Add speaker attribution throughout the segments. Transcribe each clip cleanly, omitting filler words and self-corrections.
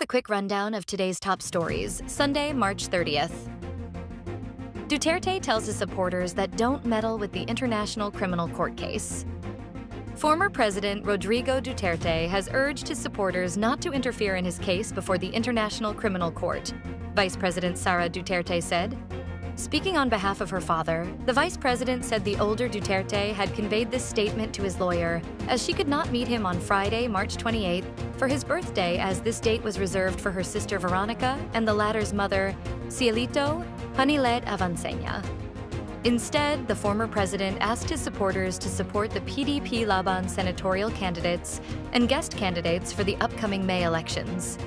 Speaker 1: a quick rundown of today's top stories, Sunday, March 30th. Duterte tells his supporters that don't meddle with the International Criminal Court case. Former President Rodrigo Duterte has urged his supporters not to interfere in his case before the International Criminal Court, Vice President Sara Duterte said. Speaking on behalf of her father, the vice president said the older Duterte had conveyed this statement to his lawyer as she could not meet him on Friday, March 28th, for his birthday, as this date was reserved for her sister Veronica and the latter's mother, Cielito Hanilet Avancena. Instead, the former president asked his supporters to support the PDP Laban senatorial candidates and guest candidates for the upcoming May elections.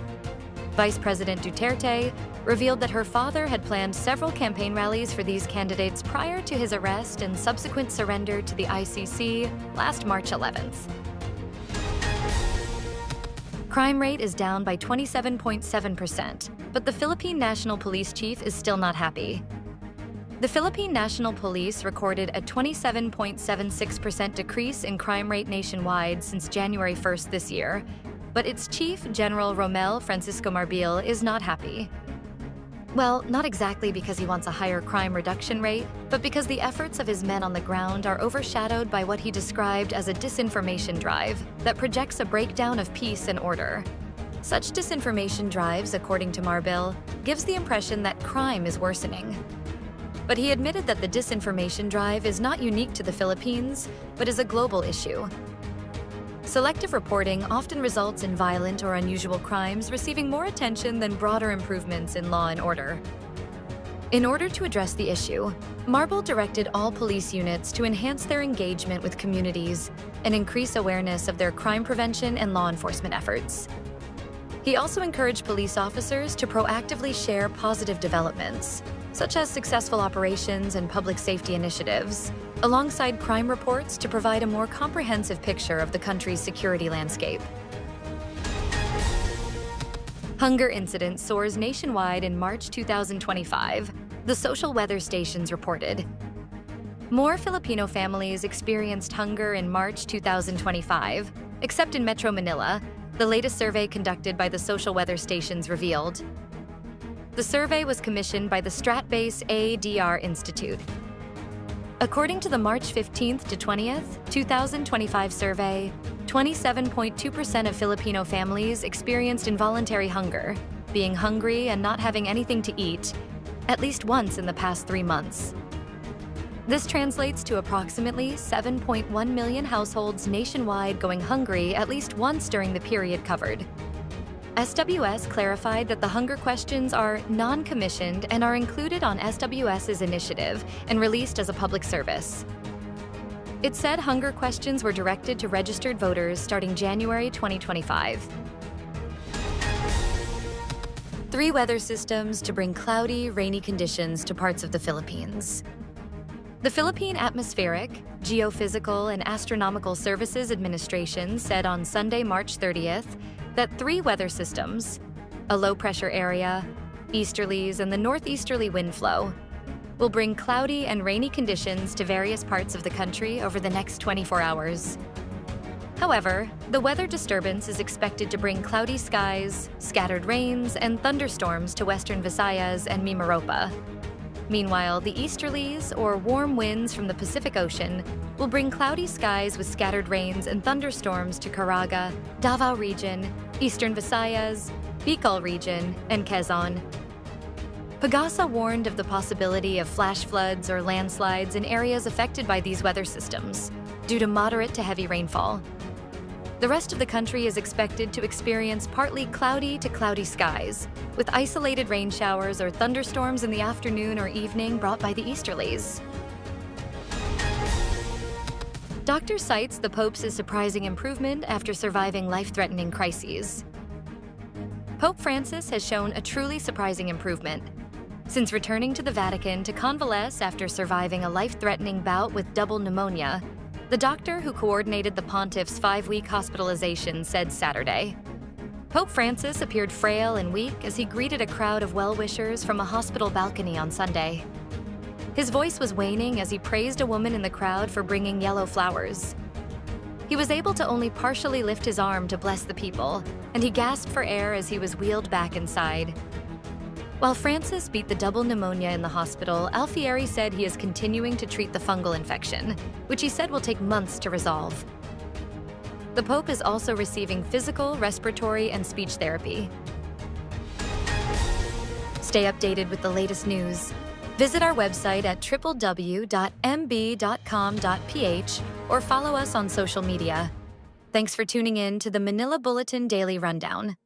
Speaker 1: Vice President Duterte revealed that her father had planned several campaign rallies for these candidates prior to his arrest and subsequent surrender to the ICC last March 11th. Crime rate is down by 27.7%, but the Philippine National Police Chief is still not happy. The Philippine National Police recorded a 27.76% decrease in crime rate nationwide since January 1st this year, but its Chief General Romel Francisco Marbil is not happy. Well, not exactly because he wants a higher crime reduction rate, but because the efforts of his men on the ground are overshadowed by what he described as a disinformation drive that projects a breakdown of peace and order. Such disinformation drives, according to Marbil, gives the impression that crime is worsening. But he admitted that the disinformation drive is not unique to the Philippines, but is a global issue. Selective reporting often results in violent or unusual crimes receiving more attention than broader improvements in law and order. In order to address the issue, Marbil directed all police units to enhance their engagement with communities and increase awareness of their crime prevention and law enforcement efforts. He also encouraged police officers to proactively share positive developments, such as successful operations and public safety initiatives, alongside crime reports to provide a more comprehensive picture of the country's security landscape. Hunger incidence soars nationwide in March 2025, the social weather stations reported. More Filipino families experienced hunger in March 2025, except in Metro Manila, the latest survey conducted by the social weather stations revealed. The survey was commissioned by the Stratbase ADR Institute. According to the March 15th to 20th, 2025 survey, 27.2% of Filipino families experienced involuntary hunger, being hungry and not having anything to eat, at least once in the past 3 months. This translates to approximately 7.1 million households nationwide going hungry at least once during the period covered. SWS clarified that the hunger questions are non-commissioned and are included on SWS's initiative and released as a public service. It said hunger questions were directed to registered voters starting January 2025. 3 weather systems to bring cloudy, rainy conditions to parts of the Philippines. The Philippine Atmospheric, Geophysical, and Astronomical Services Administration said on Sunday, March 30th, that 3 weather systems, a low-pressure area, easterlies, and the northeasterly wind flow, will bring cloudy and rainy conditions to various parts of the country over the next 24 hours. However, the weather disturbance is expected to bring cloudy skies, scattered rains, and thunderstorms to western Visayas and Mimaropa. Meanwhile, the easterlies, or warm winds from the Pacific Ocean, will bring cloudy skies with scattered rains and thunderstorms to Caraga, Davao Region, Eastern Visayas, Bicol Region, and Quezon. Pagasa warned of the possibility of flash floods or landslides in areas affected by these weather systems, due to moderate to heavy rainfall. The rest of the country is expected to experience partly cloudy to cloudy skies, with isolated rain showers or thunderstorms in the afternoon or evening brought by the easterlies. Doctor cites the Pope's surprising improvement after surviving life-threatening crises. Pope Francis has shown a truly surprising improvement. Since returning to the Vatican to convalesce after surviving a life-threatening bout with double pneumonia, the doctor who coordinated the pontiff's 5-week hospitalization said Saturday. Pope Francis appeared frail and weak as he greeted a crowd of well-wishers from a hospital balcony on Sunday. His voice was waning as he praised a woman in the crowd for bringing yellow flowers. He was able to only partially lift his arm to bless the people, and he gasped for air as he was wheeled back inside. While Francis beat the double pneumonia in the hospital, Alfieri said he is continuing to treat the fungal infection, which he said will take months to resolve. The Pope is also receiving physical, respiratory, and speech therapy. Stay updated with the latest news. Visit our website at www.mb.com.ph or follow us on social media. Thanks for tuning in to the Manila Bulletin Daily Rundown.